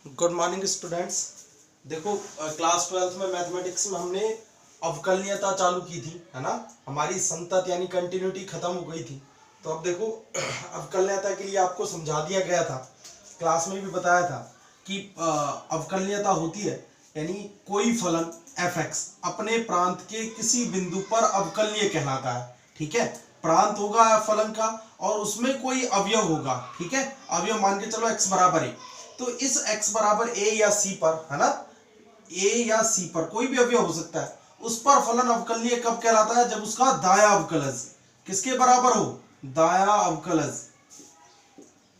Good morning students. देखो class 12th में mathematics में हमने अवकलनीयता चालू की थी, है ना। हमारी संतत यानी कंटिन्यूटी खत्म हो गई थी। तो अब देखो अवकलनीयता के लिए आपको समझा दिया गया था, क्लास में भी बताया था कि अवकलनीयता होती है यानी कोई फलन f(x) अपने प्रांत के किसी बिंदु पर अवकलनीय कहलाता है। ठीक है, प्रांत होगा फलन का और उसमें कोई अवयव होगा। ठीक है, अवयव मान के चलो x बराबर है, तो इस x बराबर a या c पर, है ना, a या c पर कोई भी अवयव हो सकता है, उस पर फलन अवकलनीय कब कहलाता है? जब उसका दायां अवकलज किसके बराबर हो? दायां अवकलज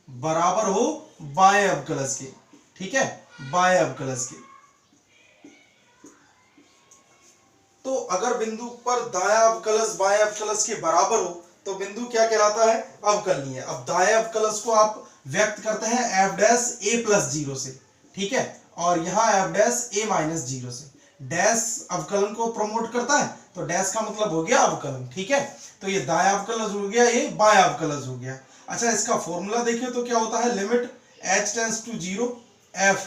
बराबर हो बाएं अवकलज के। ठीक है, बाएं अवकलज के। तो अगर बिंदु पर दायां अवकलज बाएं अवकलज के बराबर हो तो बिंदु क्या कहलाता है? अवकलनीय। अब दाएं अवकलज को आप व्यक्त करते हैं f डैश a प्लस 0 से। ठीक है, और यहाँ f डैश a माइनस 0 से। डैश अवकलन को प्रमोट करता है, तो डैश का मतलब हो गया अवकलन। ठीक है, तो ये दायां अवकलज हो गया, ये बायां अवकलज हो गया। अच्छा, इसका फॉर्मूला देखिए तो क्या होता है? Limit h tends to 0 f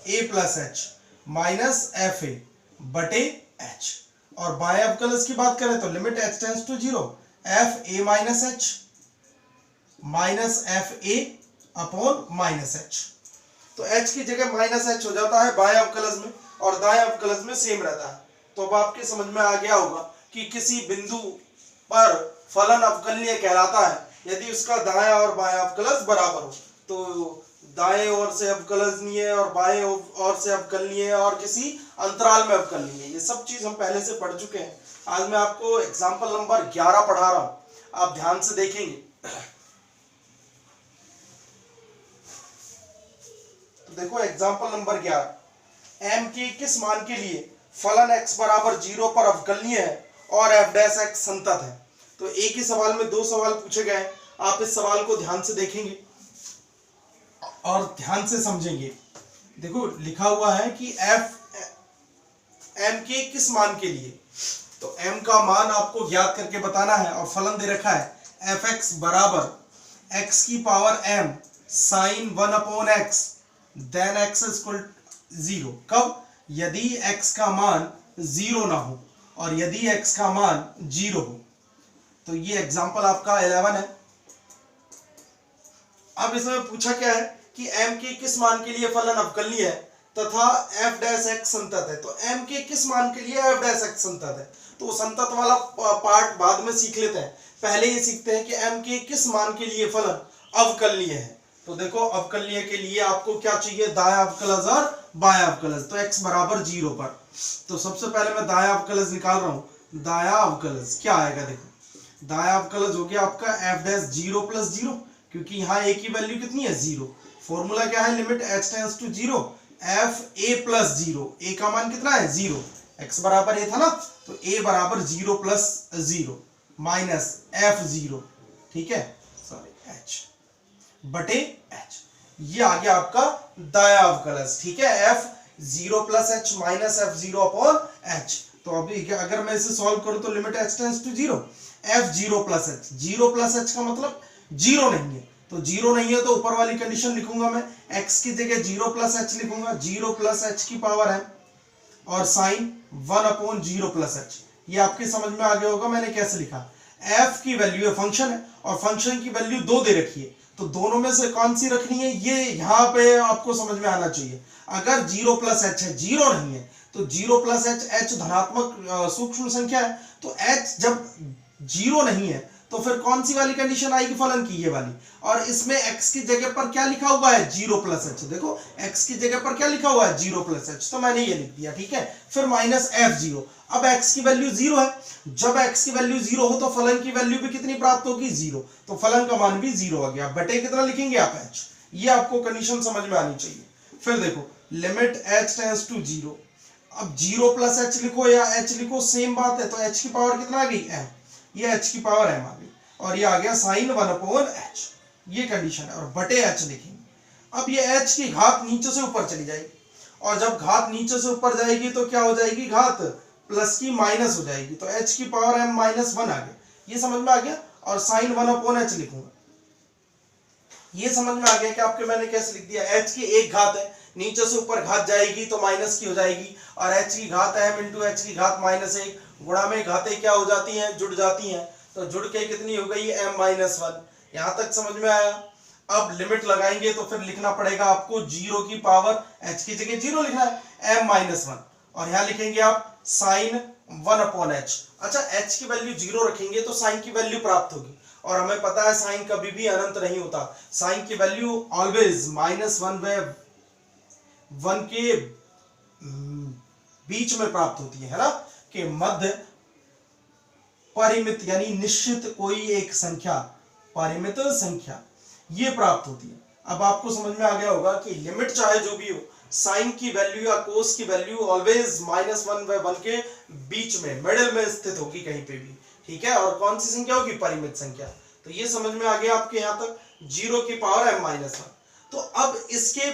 a plus h minus f a बटे h। और बाएं अवकलज की बात करें तो limit h tends to 0 f a minus h minus f a upon minus h। तो h की जगह माइनस h हो जाता है बाएं अवकलज में और दाएं अवकलज में सेम रहता है। तो अब आपके समझ में आ गया होगा कि किसी बिंदु पर फलन अवकलनीय कहलाता है यदि उसका दायां और बायां अवकलज बराबर हो। तो दाएं ओर से अवकलनीय और बाएं ओर से अवकलनीय और किसी अंतराल में अवकलनीय, ये सब चीज हम पहले से पढ़ चुके हैं। आज मैं आपको एग्जाम्पल नंबर 11 पढ़ा रहा हूं, आप ध्यान से देखेंगे। तो देखो एग्जाम्पल नंबर 11, m के किस मान के लिए फलन x बराबर 0 पर अवकलनीय है और f डैश x संतत है। तो एक ही सवाल में दो सवाल पूछे गए हैं, आप इस सवाल को ध्यान से देखेंगे और ध्यान से समझेंगे। देखो लिखा हुआ है कि m के किस मान के लिए, तो m का मान आपको ज्ञात करके बताना है और फलन दे रखा है f(x) बराबर x की power m sine 1 upon x then x equal 0। कब? यदि x का मान 0 ना हो और यदि x का मान 0 हो। तो ये एग्जांपल आपका 11 है। अब इसमें पूछा क्या है कि m के किस मान के लिए फलन अवकलनीय है तथा f डैश x संतत है। तो m के किस मान के लिए f डैश x संतत है, तो संतत वाला पार्ट बाद में सीख लेते हैं। पहले ये सीखते हैं कि m के किस मान के लिए फलन अवकलनीय है। तो देखो अवकलनीय के लिए आपको क्या चाहिए? दायां अवकलज और बायां अवकलज। तो x बराबर 0 पर, तो सबसे पहले मैं दायां अवकलज निकाल रहा हूं। दायां अवकलज क्या आएगा? देखो दायां अवकलज हो गया आपका f डैश 0 प्लस 0, क्योंकि यहाँ a की वैल्यू कितनी है? 0। फॉर्मूला क्या है? Limit h tends to 0 f a plus 0। a का मान कितना है? 0। x बराबर a था ना, तो a बराबर 0 प्लस 0 माइनस f 0, ठीक है, सॉरी h बटे h। ये आ गया आपका दायां अवकलज। ठीक है, f 0 plus h minus f 0 upon h। तो अभी अगर मैं इसे सॉल्व करूं तो limit h tends to 0 f 0 plus h। 0 plus h का मतलब 0 नहीं है, तो 0 नहीं है तो ऊपर वाली कंडीशन लिखूंगा मैं, x की जगह 0 प्लस h लिखूंगा। 0 प्लस h की पावर है और साइन 1 अपॉन 0 प्लस h। ये आपके समझ में आ गया होगा मैंने कैसे लिखा। f की वैल्यू है, फंक्शन है और फंक्शन की वैल्यू 2 दे रखी है, तो दोनों में से कौन सी रखनी है ये यहाँ पे आपको समझ में आना चाहिए। अगर 0 प्लस h है, 0 नहीं है, तो 0 प्लस h धनात्मक सूक्ष्म संख्या है, तो h जब 0 नहीं है तो फिर कौन सी वाली कंडीशन आएगी फलन की? ये वाली। और इसमें x की जगह पर क्या लिखा हुआ है? 0 प्लस h। देखो x की जगह पर क्या लिखा हुआ है? 0 प्लस h, तो मैंने ये लिख दिया। ठीक है, फिर माइनस f0। अब x की वैल्यू 0 है, जब x की वैल्यू 0 हो तो फलन की वैल्यू भी कितनी प्राप्त होगी? 0। तो फलन का मान भी 0 आ गया। बटे कितना लिखेंगे आप? h। ये आपको कंडीशन समझ में आनी चाहिए। फिर देखो लिमिट h टेंड्स टू 0। अब 0 प्लस h लिखो या h लिखो, सेम बात है। तो h की पावर कितना आ गई? m। ये h की पावर m आ गई और ये आ गया साइन 1 अपॉन h। ये कंडीशन है और बटे h लिखेंगे। अब ये h की घात नीचे से ऊपर चली जाएगी और जब घात नीचे से ऊपर जाएगी तो क्या हो जाएगी? घात प्लस की माइनस हो जाएगी, तो h की पावर m माइनस 1 आ गया। ये समझ में आ गया। और साइन 1 अपॉन h लिखूंगा। ये समझ में आ गया कि आपके मैंने कैसे लिख दिया? h की एक घात है, नीचे से ऊपर घात जाएगी तो माइनस की हो जाएगी, और h की घात m इंटू h की घात -1, गुणा में घातें क्या हो जाती हैं, जुड़ जाती हैं, तो जुड़ के कितनी हो गई m-1। यहाँ तक समझ में आया। अब लिमिट लगाएंगे तो फिर लिखना पड़ेगा आपको 0 की पावर h की जगह 0 लिखना है m-1, और यहाँ लिखेंगे आप साइन 1/h। अच्छा, h की वैल्यू 0 रखेंगे तो साइन की वैल्यू प्राप्त होगी, और हमें पता है साइन कभी भी अनंत नहीं होता, साइन की वैल्यू ऑलवेज -1/1 के बीच में प्राप्त होती है ना, कि मध्य परिमित यानी निश्चित कोई एक संख्या, परिमित संख्या, ये प्राप्त होती है। अब आपको समझ में आ गया होगा कि लिमिट चाहे जो भी हो, साइन की वैल्यू या कोस की वैल्यू ऑलवेज -1/1 के बीच में, मिडिल में स्थित होगी कहीं पे भी, ठीक है। और कौन सी संख्या होगी, परिमित संख्या। तो ये समझ में आ गया आपके यहां तक 0 की पावर m-1। तो अब इसके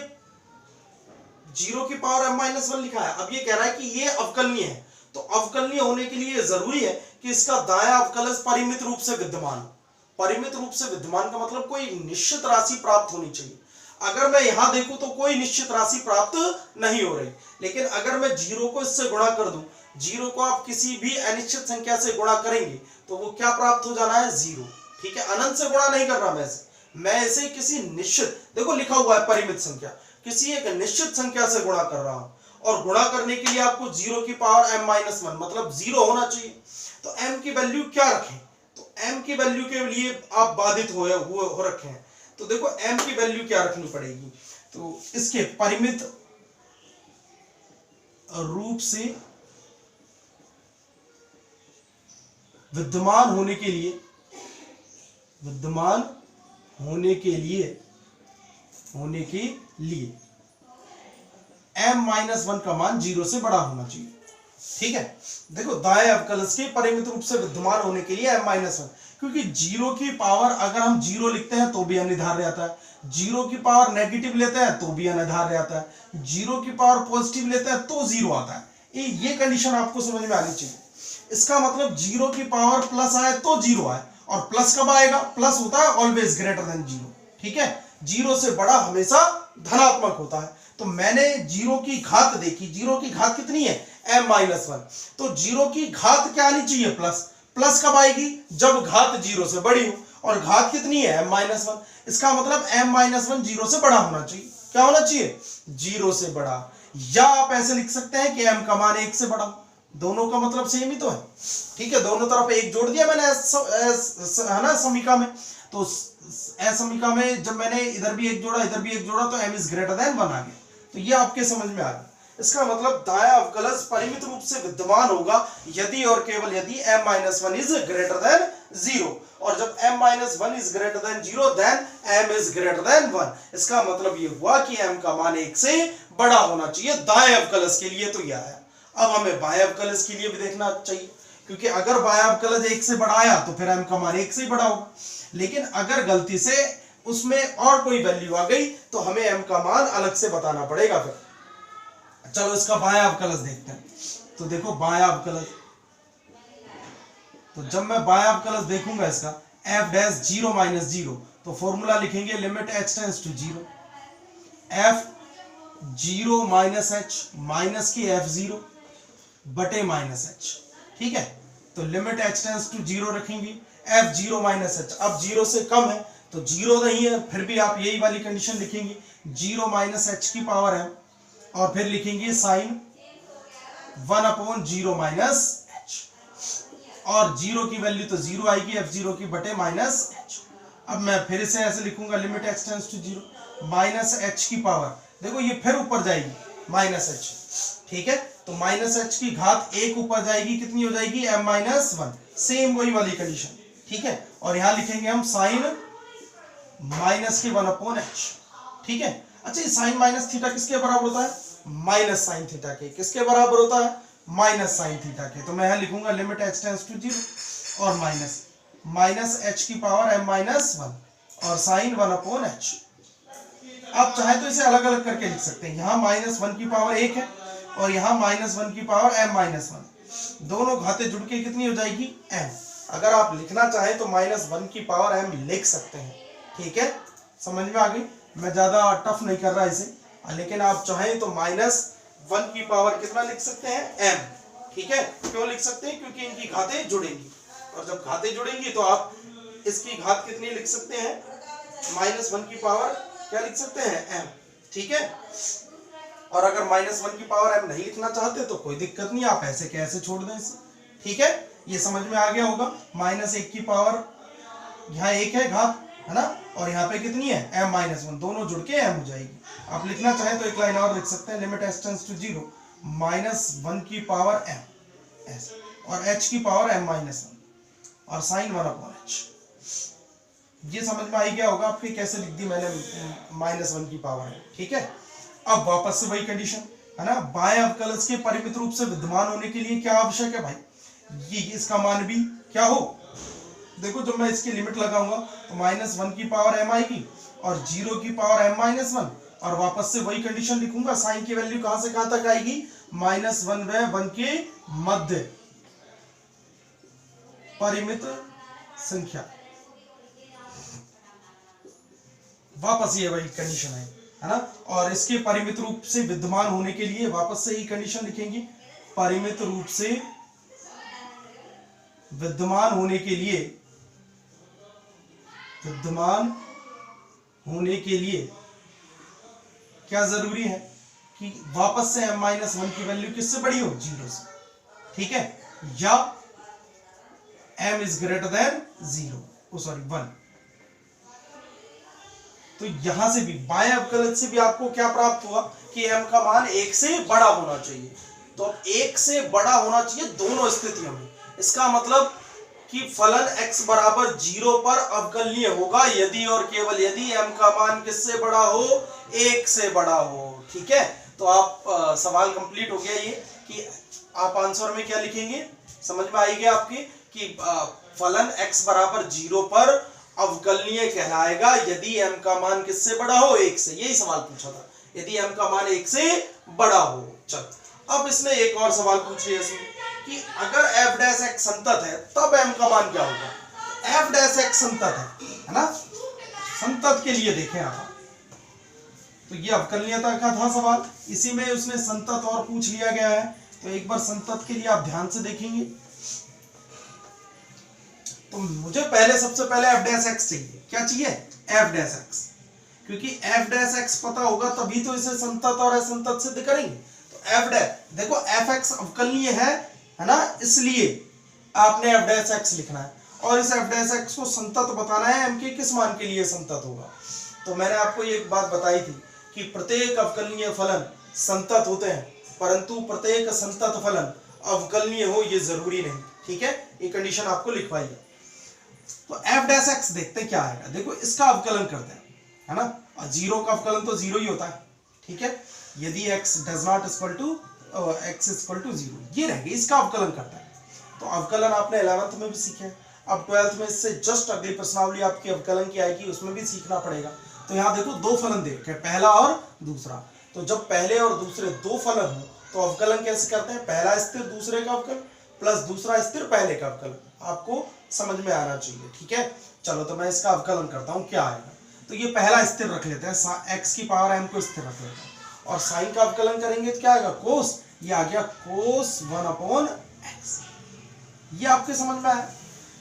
0 की पावर m-1 लिखा है, अब ये कह रहा है कि ये अवकलनीय है, तो अवकलनीय होने के लिए जरूरी है कि इसका दायां अवकलज परिमित रूप से विद्यमान हो। परिमित रूप से विद्यमान का मतलब कोई निश्चित राशि प्राप्त होनी चाहिए। अगर मैं यहां देखूं तो कोई निश्चित राशि प्राप्त नहीं हो रही, लेकिन अगर मैं 0 को इससे गुणा कर दूं, 0 को आप किसी भी अनिश्चित संख्या से गुणा करेंगे तो वो क्या प्राप्त हो जाना है, 0, ठीक है। अनंत से गुणा नहीं कर रहा मैं इसे किसी निश्चित, देखो लिखा हुआ है परिमित संख्या, किसी एक निश्चित संख्या से गुणा कर रहा हूं, और गुणा करने के लिए आपको 0 की पावर m-1 मतलब 0 होना चाहिए। तो m की वैल्यू क्या रखें, तो m की वैल्यू के लिए आप बाधित हो रखे हैं, तो देखो m की वैल्यू क्या रखनी पड़ेगी, तो इसके परिमित रूप से विद्यमान होने के लिए m-1 का मान 0 से बड़ा होना चाहिए, ठीक है। देखो दाएं अवकलज के परिमित रूप से विद्यमान होने के लिए m-1, क्योंकि 0 की पावर अगर हम 0 लिखते हैं तो भी अनिर्धार्य आता है, 0 की पावर नेगेटिव लेते हैं तो भी अनिर्धार्य आता है, 0 की पावर पॉजिटिव लेते हैं तो 0 आता है। ये कंडीशन आपको समझ में आनी चाहिए। इसका मतलब 0 की पावर प्लस आए तो 0 आए, और प्लस कब आएगा, प्लस होता है ऑलवेज ग्रेटर देन 0, ठीक है। 0 से बड़ा हमेशा धनात्मक होता है। तो मैंने 0 की घात देखी, 0 की घात कितनी है, m-1, तो 0 की घात क्या आनी चाहिए, प्लस कब आएगी, जब घात 0 से बड़ी हो, और घात कितनी है m-1, इसका मतलब m-1 0 से बड़ा होना चाहिए। क्या होना चाहिए, 0 से बड़ा, या आप ऐसे लिख सकते हैं कि m का मान 1 से बड़ा, दोनों का मतलब सेम ही तो है, ठीक है। दोनों तरफ एक जोड़ दिया मैंने है ना समीका में, तो समीका में जब मैंने इधर भी एक जोड़ा इधर भी एक जोड़ा तो m इज ग्रेटर देन 1 आ गया। तो ये आपके समझ में आ गया। इसका मतलब दायां अवकलज परिमित रूप से विद्यमान होगा यदि और केवल यदि m-1 इज ग्रेटर देन 0, और जब m-1 is greater than 0 then m is greater than 1। इसका मतलब ये हुआ कि m का मान 1 से बड़ा होना चाहिए दाएं अवकलज के लिए। तो यह आया। अब हमें बाएं अवकलज के लिए भी देखना चाहिए, क्योंकि अगर बाएं अवकलज 1 से बड़ा आया तो फिर m का मान 1 से ही बड़ा होगा, लेकिन अगर गलती से उसमें और कोई वैल्यू आ गई तो हमें m का मान अलग से बताना पड़ेगा। फिर चलो इसका बायां अवकलज देखते हैं। तो देखो बायां अवकलज, तो जब मैं बायां अवकलज देखूंगा इसका f डैश 0 माइनस 0, तो फॉर्मूला लिखेंगे limit h tends to 0, f 0 minus h minus की f0 बटे माइनस h, ठीक है। तो लिमिट h टेंड्स टू 0 रखेंगे, f 0 माइनस h, अब 0 से कम है तो 0 नहीं है, फिर भी आप यही वाली कंडीशन लिखेंगे 0 माइनस h की पावर है, और फिर लिखेंगे साइन 1/0 माइनस h, और 0 की वैल्यू तो 0 आएगी f0 की बटे माइनस h। अब मैं फिर से ऐसे लिखूंगा limit h tends to 0 minus h की पावर, देखो ये फिर ऊपर जाएगी माइनस h, ठीक है। तो माइनस h की घात 1 ऊपर जाएगी, कितनी हो जाएगी m-1, सेम वही वाली कंडीशन, ठीक है। और यहां लिखेंगे हम साइन माइनस के 1/h, ठीक है। अच्छा, ये साइन माइनस थीटा किसके बराबर होता है, माइनस साइन थीटा के। किसके बराबर होता है, माइनस साइन थीटा के। तो मैं यहां लिखूंगा लिमिट h टेंड्स टू 0 और माइनस h की पावर m-1 और साइन 1/h। आप चाहे तो इसे अलग अलग करके लिख सकते हैं, यहाँ -1 की पावर 1 है और यहाँ -1 की पावर m-1, दोनों घातें जुड़ के कितनी हो जाएगी m। अगर आप लिखना चाहें तो -1 की पावर m लिख सकते हैं, ठीक है। समझ में आ गई, मैं ज्यादा टफ नहीं कर रहा इसे, लेकिन आप चाहें तो -1 की पावर कितना लिख सकते हैं m, ठीक है। क्यों लिख सकते हैं? क्योंकि इनकी घातें जुड़ेंगी, और जब घातें जुड़ेंगी तो आप इसकी घात कितनी लिख सकते हैं? -1 की पावर क्या लिख सकते हैं? m, ठीक है। और अगर -1 की पावर m नहीं लिखना चाहते तो कोई दिक्कत नहीं, आप ऐसे कैसे छोड़ दें इसे, ठीक है। ये समझ में आ गया होगा। -1 की पावर, यहाँ 1 है घात, है ना, और यहाँ पे कितनी है? m-1, दोनों जुड़ के m हो जाएगी। आप लिखना चाहें तो एक लाइन और लिख सकते हैं, लिमिट h टेंड्स टू 0 -1 की पावर m ऐसे, और h की पावर m-1 और साइन 1/h। ये समझ में आ गया होगा आपके कैसे लिख दी मैंने -1 की पावर है, ठीक है। अब वापस से वही कंडीशन, है ना, बाएं अवकलज के परिमित रूप से विद्यमान होने के लिए क्या आवश्यक है भाई? ये इसका मान भी क्या हो? देखो जब मैं इसकी लिमिट लगाऊंगा तो -1 की पावर m आएगी और 0 की पावर m-1, और वापस से वही कंडीशन लिखूंगा। साइन की वैल्यू कहां से कहां तक आएगी? -1 व 1 के मध्य परिमित संख्या। वापस ये वही कंडीशन है ना, और इसके परिमित रूप से विद्यमान होने के लिए वापस से ही कंडीशन लिखेंगे। परिमित रूप से विद्यमान होने के लिए, विद्यमान होने के लिए क्या जरूरी है कि वापस से m-1 की वैल्यू किससे बड़ी हो? 0 से, ठीक है, या m इज ग्रेटर देन 1। तो यहां से भी बाएं अवकलज से भी आपको क्या प्राप्त हुआ कि m का मान 1 से बड़ा होना चाहिए। तो 1 से बड़ा होना चाहिए दोनों स्थितियों में। इसका मतलब कि फलन x बराबर 0 पर अवकलनीय होगा यदि और केवल यदि m का मान किससे बड़ा हो? 1 से बड़ा हो, ठीक है। तो आप सवाल कंप्लीट हो गया ये कि आप आंसर में क्या लिखेंगे, समझ में आएगी आपकी कि फलन x बराबर 0 पर अवकलनीय कहलाएगा यदि m का मान किससे बड़ा हो? 1 से। यही सवाल पूछा था, यदि m का मान 1 से बड़ा हो। चल अब इसने एक और सवाल पूछ लिया इसमें कि अगर f' संतत है तब m का मान क्या होगा? f' संतत है ना, संतत के लिए देखें आप, तो ये अवकलनीयता का था सवाल, इसी में उसने संतत और पूछ लिया गया है। तो एक बार संतत के लिए आप ध्यान से देखेंगे तो मुझे सबसे पहले f' चाहिए। क्या चाहिए? f', क्योंकि f' पता होगा तभी तो इसे संतत और असंतत सिद्ध करेंगे। तो f' देखो fx अवकलनीय है ना, इसलिए आपने f' लिखना है, और इस f' को संतत बताना है m के किस मान के लिए संतत होगा। तो मैंने आपको ये एक बात बताई थी कि प्रत्येक अवकलनीय फलन संतत होते हैं, परंतु प्रत्येक संतत फलन अवकलनीय हो ये जरूरी नहीं, ठीक है। ये कंडीशन आपको लिखवाई है। तो f' देखते क्या आएगा। देखो इसका अवकलन करते हैं, है ना, 0 का अवकलन तो 0 ही होता है, ठीक है। यदि x does not equal to x equal to 0, ये रहेगा, इसका अवकलन करता है। तो अवकलन आपने 11th में भी सीखे, अब 12th में इससे जस्ट अगली प्रश्नावली आपकी अवकलन की आएगी, उसमें भी सीखना पड़ेगा। तो यहाँ देखो दो फलन दे रखे, पहला और दूसरा। तो जब पहले और दूसरे दो फलन हो तो अवकलन कैसे करते हैं? पहला स्थिर दूसरे का अवकलन प्लस दूसरा स्थिर पहले का अवकलन। आपको समझ में आना चाहिए, ठीक है। चलो तो मैं इसका अवकलन करता हूँ, क्या आएगा। तो ये पहला स्थिर रख लेते हैं, x की पावर m को स्थिर रख लेते हैं, और साइन का अवकलन करेंगे तो क्या आएगा? कोस, ये आ गया कोस 1/x। ये आपके समझ में आया।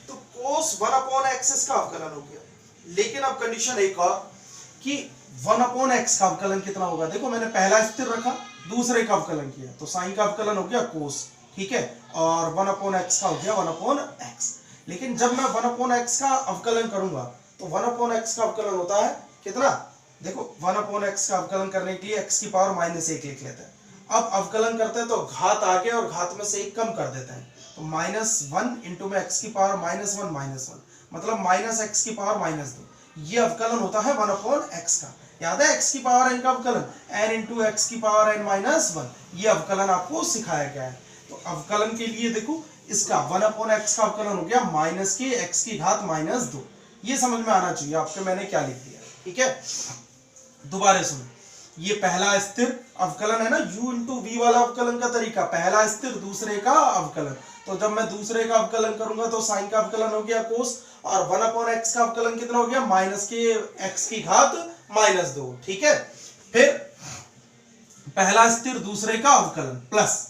तो कोस 1/x इसका अवकलन हो गया। लेकिन अब कंडीशन एक और कि 1/x का अवकलन कितना होगा। देखो मैंने पहला स्थिर रखा, दूसरे का अवकलन किया, तो साइन का अवकलन हो गया कोस, ठीक है, और 1/x का हो गया 1/x। लेकिन जब मैं 1/x का अवकलन करूंगा तो 1/x का अवकलन होता है कितना? देखो 1/x का अवकलन करने के लिए x की पावर -1 लिख लेते हैं। अब अवकलन करते हैं तो घात आगे और घात में से 1 कम कर देते हैं, तो -1 इंटू में x की पावर -1 मतलब -x की पावर -2। ये अवकलन होता है 1/x का। याद है x की पावर n का अवकलन n इंटू x की पावर n-1। ये अवकलन आपको सिखाया गया है। तो अवकलन के लिए देखो इसका 1/x का अवकलन हो गया माइनस के x की घात -2। ये समझ में आना चाहिए आपके मैंने क्या लिख दिया, ठीक है। दोबारा सुनो, ये पहला स्थिर अवकलन है ना, u इंटू v वाला अवकलन का तरीका, पहला स्थिर दूसरे का अवकलन। तो जब मैं दूसरे का अवकलन करूंगा तो साइन का अवकलन हो गया कोस, और 1/x का अवकलन कितना हो गया? माइनस के x की घात -2, ठीक है। फिर पहला स्थिर दूसरे का अवकलन प्लस,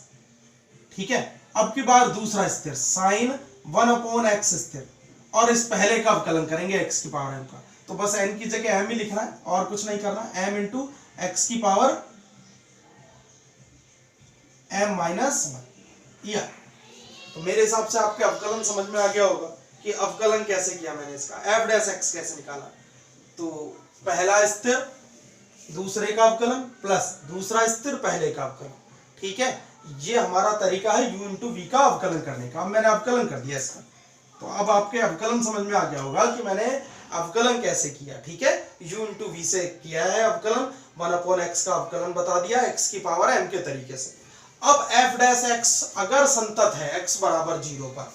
ठीक है। अब की बार दूसरा स्थिर साइन 1/x स्थिर, और इस पहले का अवकलन करेंगे x की पावर m का। तो बस n की जगह m ही लिखना है और कुछ नहीं करना, m इंटू x की पावर m माइनस 1 या। तो मेरे हिसाब से आपके अवकलन समझ में आ गया होगा कि अवकलन कैसे किया मैंने इसका, f डैश x कैसे निकाला। तो पहला स्थिर दूसरे का अवकलन प्लस दूसरा स्थिर पहले का अवकलन, ठीक है। ये हमारा तरीका है u इंटू वी का अवकलन करने का। अब मैंने अवकलन कर दिया इसका, तो अब आपके अवकलन समझ में आ गया होगा कि मैंने अवकलन कैसे किया, ठीक है। u इंटू वी से किया है अवकलन, 1/x का अवकलन बता दिया x की पावर m के तरीके से। अब f डैश x अगर संतत है x बराबर 0 पर,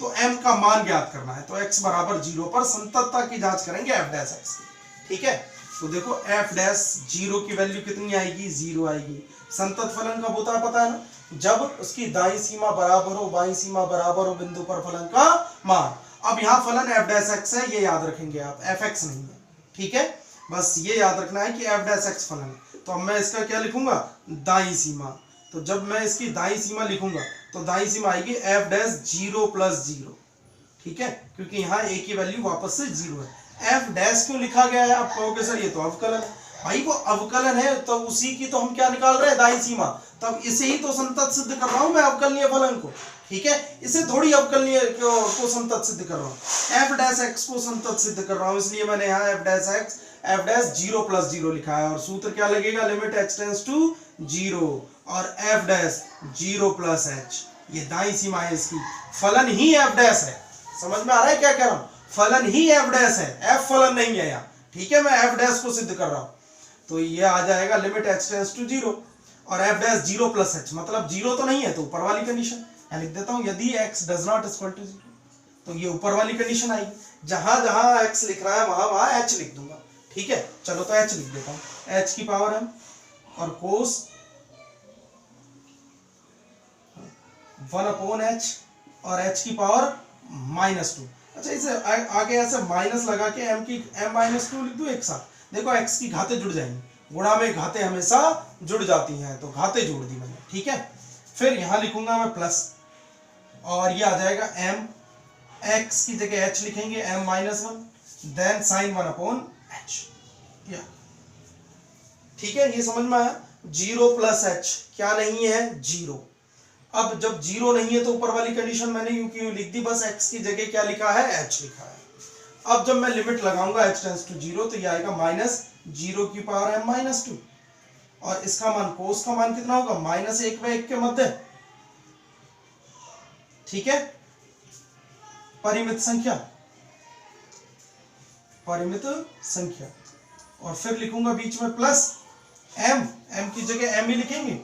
तो m का मान ज्ञात करना है। तो x बराबर 0 पर संततता की जांच करेंगे f डैश x की, ठीक है। तो देखो f डैश 0 की वैल्यू कितनी आएगी, 0 आएगी। संतत फलन कब होता है पता है ना, जब उसकी दाईं सीमा बराबर हो बाईं सीमा बराबर हो बिंदु पर फलन का मान। अब यहाँ फलन f डैश x है, ये याद रखेंगे आप, fx नहीं है, ठीक है। बस ये याद रखना है कि f डैश x फलन है। तो अब मैं इसका क्या लिखूंगा, दाईं सीमा। तो जब मैं इसकी दाईं सीमा लिखूंगा तो दाईं सीमा आएगी f डैश 0 प्लस 0, ठीक है, क्योंकि यहाँ a की वैल्यू वापस से 0 है। f डैश क्यों लिखा गया है, आप कहोगे सर ये तो अवकलन है। भाई वो अवकलन है तो उसी की तो हम क्या निकाल रहे हैं, दाईं सीमा। तब इसे ही तो संतत सिद्ध कर रहा हूं मैं अवकलनीय फलन को, ठीक है। इसे थोड़ी अवकलनीय को संतत सिद्ध कर रहा हूं, f डैश x को संतत सिद्ध कर रहा हूं, इसलिए मैंने यहाँ f dash x f dash 0 plus 0 लिखा है। और सूत्र क्या लगेगा, लिमिट h टेंड्स टू 0 और f डैश 0 प्लस h, ये दाईं सीमा है इसकी। फलन ही f डैश है, समझ में आ रहा है क्या कह रहा हूं, फलन ही f डैश है, f फलन नहीं है यहाँ, ठीक है। मैं f डैश को सिद्ध कर रहा हूं, तो ये आ जाएगा लिमिट h टेंड्स टू 0 और f डैश 0 प्लस h, मतलब 0 तो नहीं है तो ऊपर वाली कंडीशन मैं लिख देता हूं, यदि x does not equal to 0, तो ये ऊपर वाली कंडीशन आएगी। जहां जहां x लिख रहा है वहां वहां h लिख दूंगा, ठीक है। चलो तो h लिख देता हूं, h की पावर m और कोस 1/h और h की पावर -2। अच्छा, इसे आगे ऐसे माइनस लगा के m की m-2 लिख दूं एक साथ। देखो x की घातें जुड़ जाएंगी, गुणा में घातें हमेशा जुड़ जाती हैं, तो घातें जोड़ दी मैंने, ठीक है। फिर यहां लिखूंगा मैं प्लस, और ये आ जाएगा m, x की जगह h लिखेंगे m-1, देन साइन 1/h, या ठीक है। ये समझ में आया, 0 प्लस h क्या नहीं है, 0। अब जब 0 नहीं है तो ऊपर वाली कंडीशन मैंने यूं की यूं लिख दी, बस x की जगह क्या लिखा है, h लिखा है। अब जब मैं लिमिट लगाऊंगा h टेंड्स टू 0, तो ये आएगा -0 की पावर m-2, और इसका मान कोस का मान कितना होगा, -1 व 1 के मध्य, ठीक है। परिमित संख्या, परिमित संख्या, और फिर लिखूंगा बीच में प्लस m, m की जगह m ही लिखेंगे,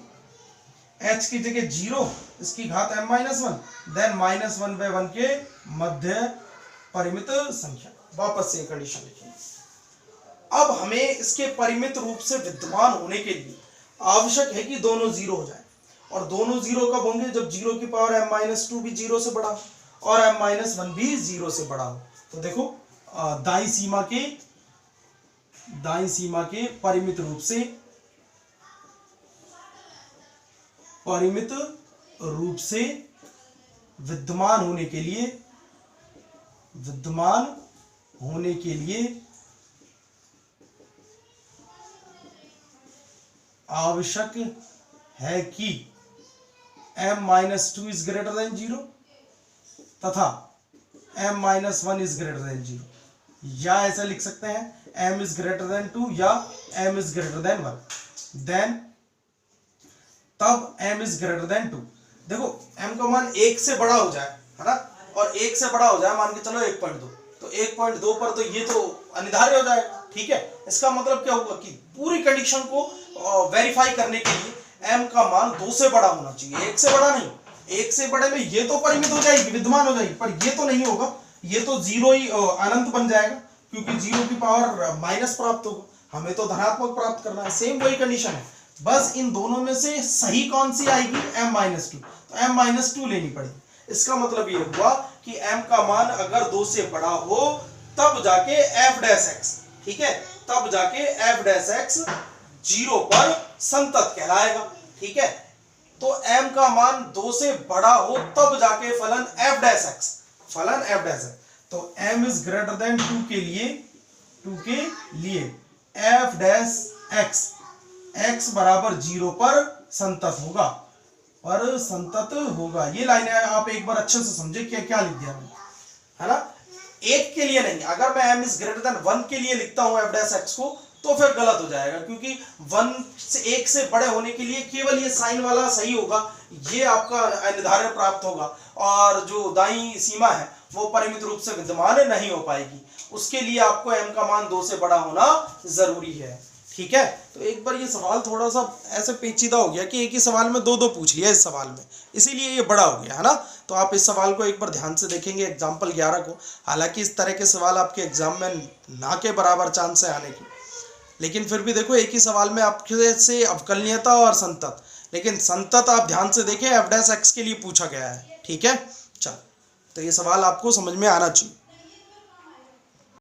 h की जगह 0, इसकी घात m-1, देन -1/1 के मध्य परिमित संख्या। वापस से कंडीशन लिखेंगे। अब हमें इसके परिमित रूप से विद्यमान होने के लिए आवश्यक है कि दोनों 0 हो जाए, और दोनों 0 कब होंगे, जब 0 की पावर m-2 भी 0 से बड़ा हो और m-1 भी 0 से बड़ा हो। तो देखो दाईं सीमा के परिमित रूप से विद्यमान होने के लिए आवश्यक है कि m-2 इज ग्रेटर देन 0 तथा m-1 इज ग्रेटर देन 0, या ऐसा लिख सकते हैं m इज ग्रेटर देन 2 या m is greater than 1, then तब m इज ग्रेटर देन 2। देखो m का मान 1 से बड़ा हो जाए, है ना, और 1 से बड़ा हो जाए, मान के चलो 1.2, तो 1.2 पर तो ये तो अनिवार्य हो जाएगा, ठीक है। इसका मतलब क्या होगा कि पूरी कंडीशन को वेरीफाई करने के लिए m का मान 2 से बड़ा होना चाहिए, 1 से बड़ा नहीं। 1 से बड़े में ये तो परिमित हो जाएगी, विद्यमान हो जाएगी, पर ये तो नहीं होगा, ये तो 0 ही अनंत बन जाएगा, क्योंकि 0 की पावर माइनस प्राप्त होगा, हमें तो धनात्मक प्राप्त करना है। सेम वही कंडीशन है, बस इन दोनों में से सही कौन सी आएगी, m-2, तो m-2 लेनी पड़ेगी। इसका मतलब ये हुआ कि m का मान अगर 2 से बड़ा हो तब जाके f डैश x, ठीक है, तब जाके f डैश x 0 पर संतत कहलाएगा। ठीक है, तो m का मान 2 से बड़ा हो तब जाके फलन f डैश x, फलन f डैश है। तो m इज ग्रेटर देन 2 के लिए f डैश x, x बराबर 0 पर संतत होगा, ये लाइन आप एक बार अच्छे से समझे क्या लिख दिया मैंने, है ना। एक के लिए नहीं, अगर मैं m इज ग्रेटर देन 1 के लिए लिखता हूं f डैश x को तो फिर गलत हो जाएगा, क्योंकि 1 से बड़े होने के लिए केवल ये साइन वाला सही होगा, ये आपका निर्धारण प्राप्त होगा, और जो दाईं सीमा है वो परिमित रूप से विद्यमान नहीं हो पाएगी, उसके लिए आपको m का मान 2 से बड़ा होना जरूरी है। ठीक है, तो एक बार ये सवाल थोड़ा सा ऐसे पेचीदा हो गया कि एक ही सवाल में दो पूछ लिया इस सवाल में, इसीलिए ये बड़ा हो गया, है ना। तो आप इस सवाल को एक बार ध्यान से देखेंगे एग्जाम्पल 11 को। हालांकि इस तरह के सवाल आपके एग्जाम में ना के बराबर चांस है आने की, लेकिन फिर भी देखो एक ही सवाल में आपके से अवकलनीयता और संतत, लेकिन संतत आप ध्यान से देखें f डैश x के लिए पूछा गया है। ठीक है, चल, तो ये सवाल आपको समझ में आना चाहिए।